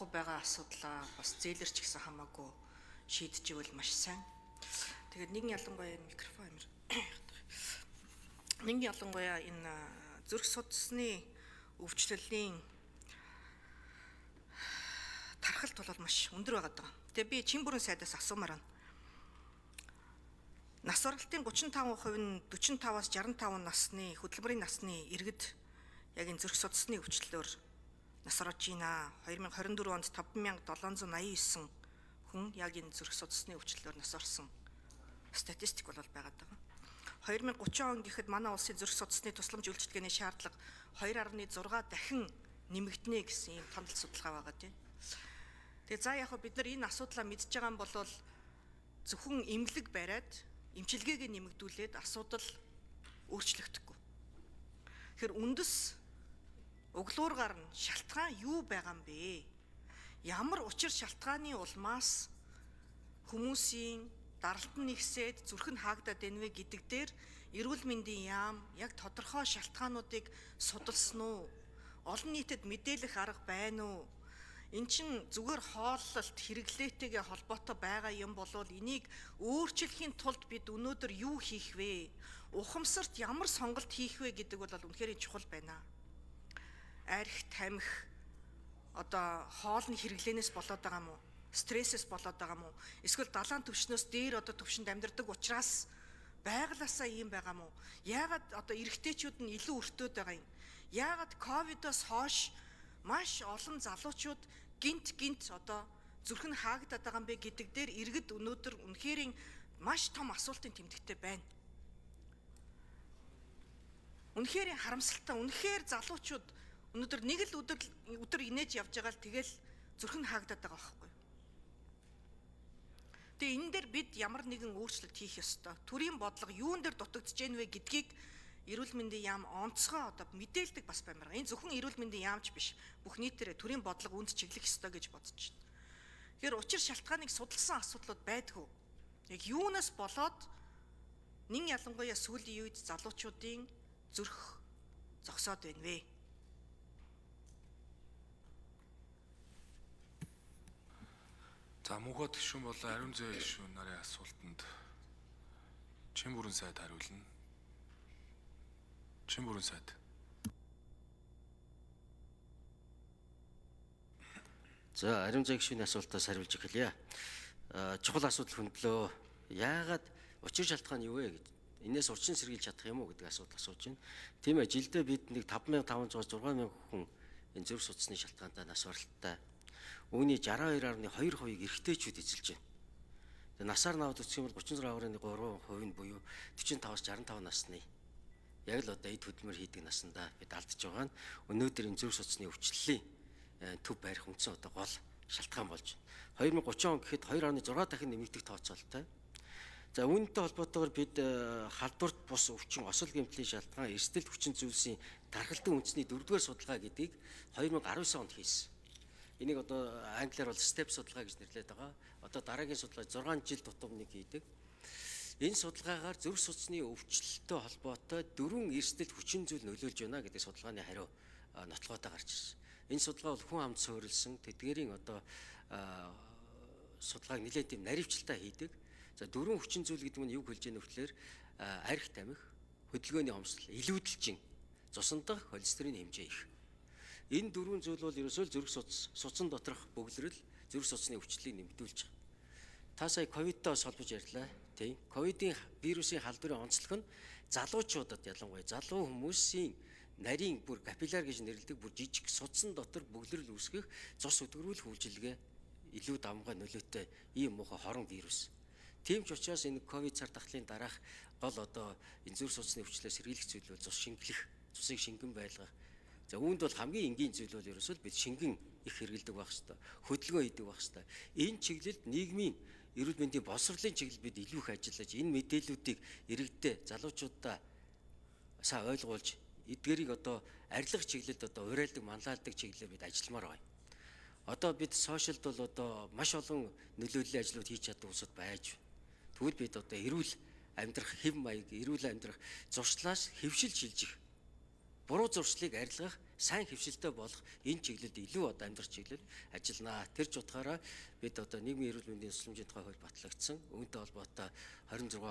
шийдэхгүй байгаа асуудлаа бас зээлэрч гэсэн хамаагүй шийдэж ивэл маш сайн. Тэгээд нэгэн ялангуяа микрофон амир. Нэгэн ялангуяа энэ зүрх судасны өвчлөлийн тархалт бол маш өндөр байгаа даа. Тэгээ би чин бүрэн сайдаас асуумаар байна. Нас баралтын 35% нь 45-аас 65 насны хөдөлмөрийн насны иргэд яг энэ зүрх судасны өвчлөлөөр нас орж байна. 2024 онд 5789 хүн яг энэ зүрх судасны өвчлөлөөр нас орсон статистик бол байгаад байгаа. 2030 он гэхэд манай улсын зүрх судасны тусламж үйлчилгээний шаардлага 2.6 дахин нэмэгдэнэ гэсэн ийм томдол судалгаа байгаа тийм. Тэгээ за яг бид нар энэ асуудлаа мэдж байгаа юм бол зөвхөн эмнэлэг бариад эмчилгээг нэмэгдүүлээд асуудал өөрчлөгдөхгүй. Тэгэхээр үндэс углуургаар нь шалтгаан юу байгаа юм бэ? Ямар учир шалтгааны улмаас хүмүүсийн даралтан нэгсээд зүрх нь хаагдаад байна вэ гэдэг дээр эрүүл мэндийн яам яг тодорхой шалтгаануудыг судалсан уу? Олон нийтэд мэдээлэх арга байна уу? Эн чин зүгээр хооллолт хэрэглээтэйгээ холбоотой байгаа юм болвол энийг өөрчлөхийн тулд бид өнөөдөр юу хийх вэ? Ухамсарт ямар сонголт хийх вэ гэдэг бол үнэхээр чухал байна. Арх, тамхи одоо хоолны хэрэглэнээс болоод байгаа юм уу? Стрессээс болоод байгаа юм уу? Эсвэл далайн түвшнөөс дээр одоо түвшинд амьдардаг учраас байглаасаа ийм байгаа юм уу? Яагаад одоо эрэгтэйчүүд нь илүү өртөөд байгаа юм? Яагаад ковидоос хойш маш олон залуучууд гинт одоо зүрх нь хаагдаад байгаа юм бэ гэдэг дээр иргэд өнөөдөр үнэхээр маш том асуултын тэмдэгтэй байна. Үнэхээр харамсалтай, үнэхээр залуучууд өнөөдөр нэг л өдөр инээж явж байгаа л тэгэл зүрх нь хаагдаад байгаа байхгүй юу? Тэгээ энэ дээр бид ямар нэгэн өөрчлөлт хийх ёстой. Төрийн бодлого юун дээр дутагдж гэнэ вэ гэдгийг эрүүл мэндийн яам онцгой одоо мэдээлдэг бас баймаар. Энэ зөвхөн эрүүл мэндийн яамч биш. Бүх нийтээрээ төрийн бодлого үнд чиглэх ёстой гэж бодож байна. Тэгэхээр учир шалтгааныг судалсан асуудлууд байдгүй. Яг юунаас болоод нин ялангуяа сүүлийн үед залуучуудын зүрх зогсоод байна вэ? За мөнхөд гишүүн болон ариун зөө гишүүн нарын асуултанд чин бүрэн сайд хариулна. Чин бүрэн сайд. За ариун зөө гишүүний асуултаас хариулж эхэлье. Чухал асуудал хөндлөө. Яагаад учир шалтгаан юу вэ гэж энээс урьдчилан сэргийлж чадах юм уу гэдэг асуудал асууж байна. Тийм ээ, жилдээ бид нэг 5500-аас 6000 хүн энэ зүрх судасны шалтгаантай нас баралттай. Үүний 62.2%-ийг эрэгтэйчүүд эзэлж байна. Тэгээ насаар наваад үсэх юм бол 36.3% нь буюу 45-аас 65 насны яг л одоо эд хөдөлмөр хийдэг наснда бид алдж байгаа нь өнөөдөр энэ зүрх судасны өвчлөлийн төв байрах үндсэн одоо гол шалтгаан болж байна. 2030 он гэхэд 2.6 дахин нэмэгдэх тооцоолтой. За үүнтэй холбоотойгоор бид халдварт бус өвчин осол гэмтлийн шалтгаан эрсдэл хүчин зүйлсийн тархалтын үндэсний 4-р судалгаа гэдгийг 2019 онд хийсэн. Энийг одоо англиар бол STEP судалгаа гэж нэрлэдэг байгаа. Одоо дараагийн судалгаа 6 жил тутам нэг хийдэг. Энэ судалгаагаар зүрх судасны өвчлөлтөй холбоотой 4 эрсдэл хүчин зүйл нөлөөлж байна гэдэг судалгааны хариу нотлоготой гарч ирсэн. Энэ судалгаа бол хүн амд суурилсан тэдгээрийн одоо судалгааг нэлээд тийм наривчлалтаа хийдэг. За 4 хүчин зүйл гэдэг нь юу хэлж яах вэ гэхээр арх тамхи, хөдөлгөөний хомсдол, илүүдэлжин, цусан дахь холестерин хэмжээ их. Энэ 4 зүйл бол ерөөсөө зүрх судсан доторх бөглөрөл зүрх судасны өвчлөлийг нэмэгдүүлж байгаа. Та сая ковидтой холбож ярьлаа. Тийм. Ковидын вирусын халдварын онцлог нь залуучуудад ялангуяа залуу хүмүүсийн нарийн бүр капилляр гэж нэрлэдэг бүр жижиг судсан дотор бөглөрөл үүсгэх цус өдгөрүүлэх үйлчилгээ илүү давмгай нөлөөтэй ийм муухай хорон вирус. Тийм ч учраас энэ ковид цар тахлын дараах гол одоо энэ зүрх судасны өвчлөлөөс сэргийлэх зүйл бол цус шингэлэх, цусыг шингэн байлгах. За үүнд бол хамгийн энгийн зүйл бол ерөөсөө бид шингэн их хэрэгэлдэг байх хэвээр, хөдөлгөөн хийдэг байх хэвээр. Энэ чиглэлд нийгмийн эрүүл мэндийн боловсролын чиглэл бид илүү их ажиллаж энэ мэдээллүүдийг иргэдээ залуучуудаа сайн ойлгуулж эдгээрийг одоо арилгах чиглэлд одоо уриалдаг, манлайлдаг чиглэлээр бид ажилламаар байна. Одоо бид сошиалд бол одоо маш олон нөлөөллийн ажлууд хийж чаддаг улсууд байж байна. Тэгвэл бид одоо эрүүл амьдрах хэв маяг, эрүүл амьдрах зуршлаас хэвшил шилжих, буруу зуршлыг арилгах сайн хөвшилтэй болох энэ чиглэлд илүү одоо амьдрах чиглэл ажилланаа. Тэр ч утгаараа бид одоо нийгмийн эрүүл мэндийн тусламжийн тухай хууль батлагдсан. Үүнтэй холбоотой 26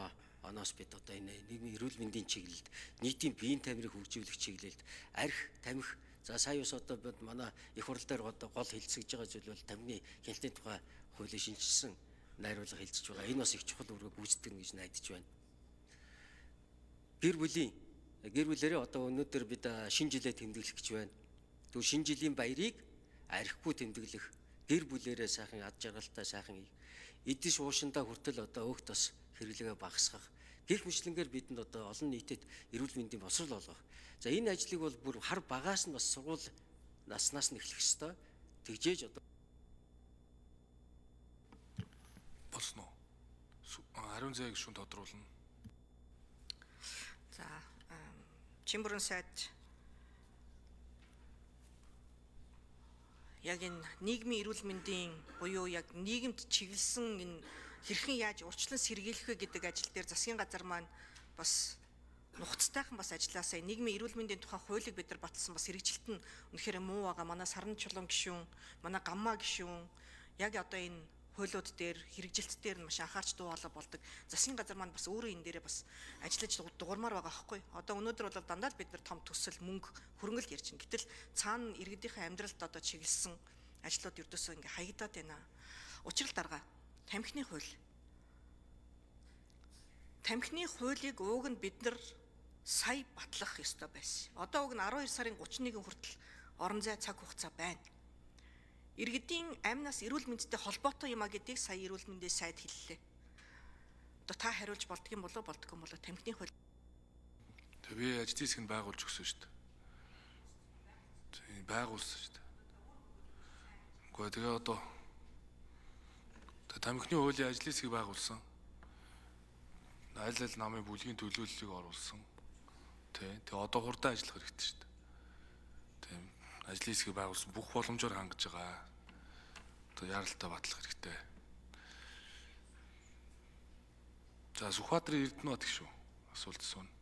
оноос бид одоо энэ нийгмийн эрүүл мэндийн чиглэлд нийтийн биеийн тамирыг хөгжүүлэх чиглэлд арх, тамхи, за сая ус одоо бид манай их хурал дээр одоо гол хэлцэж байгаа зүйл бол тамхины хяналтын тухай хуулийг шинжилсэн найруулга хэлцэж байгаа. Энэ бас их чухал үүрэг гүйцэтгэнэ гэж найдаж байна. Гэр бүлэрээ одоо өнөөдөр бид шинэ жилээ тэмдэглэх гэж байна. Тэгвэл шинэ жилийн баярыг архигүй тэмдэглэх, гэр бүлэрээ сайхан ад жаргалтай сайхан эдис уушандаа хүртэл одоо өөхт бас хэрэглэгээ багасгах. Гэх мэтлэнгээр бидэнд одоо олон нийтэд эрүүл мэндийн босрол олгох. За энэ ажлыг бол бүр хар багаас нь бас сургууль наснаас нь эхлэх ёстой. Тэгжээж одоо Болсон уу? Ариун зээг шүүн тодруулна. За Чин бүрэн сайд яг энэ нийгмийн эрүүл мэндийн буюу яг нийгэмд чиглэсэн энэ хэрхэн яаж урьдчилан сэргийлэх вэ гэдэг ажил дээр засгийн газар маань бас нухацтайхан бас ажилласаа нийгмийн эрүүл мэндийн тухай хуулийг бид нар баталсан бас хэрэгжилт нь үнэхээр муу байгаа. Манай Саран чулуун гишүүн, манай Гаммаа гишүүн яг одоо энэ хуулиуд дээр хэрэгжилт дээр нь маш анхаарч дуу хоолой болдог. Засгийн газар маань бас өөрөө энэ дээрээ бас ажиллаж дуурмаар байгаа байхгүй. Одоо өнөөдөр бол дандаа л бид нар том төсөл мөнгө хөрөнгөл ярьж байна. Гэтэл цаана иргэдийнхээ амьдралд одоо чиглэсэн ажлууд ердөөсөө ингээ хаягдаад байна. Учрал дарга тамхины хууль. Тамхины хуулийг ууг нь бид нар сая батлах ёстой байсан. Одоо уг нь 12 сарын 31-ний хүртэл орон зай цаг хугацаа байна. Иргэдийн амнаас эрүүл мэндтэй холбоотой юм а гэдгийг сая эрүүл мэндийн сайд хэллээ. Одоо та хариулж болдго юм болоо болдгоо юм болоо тамхины хууль. Тэгээ би ажлын хэсэг нь байгуулж өгсөн шүү дээ. Тэгээ байгуулсан шүү дээ. Гэхдээ тэгээ одоо тамхины хуулийн ажлын хэсгийг байгуулсан. Аль аль намын бүлгийн төлөөллийг оруулсан. Тэгээ одоо хурдан ажиллах хэрэгтэй шүү дээ. Тийм ажлын хэсгийг байгуулсан бүх боломжоор хангаж байгаа. Одоо яралтай батлах хэрэгтэй. За Сүхбаатарын Эрдэнэ бат гişүү асуулт асууна.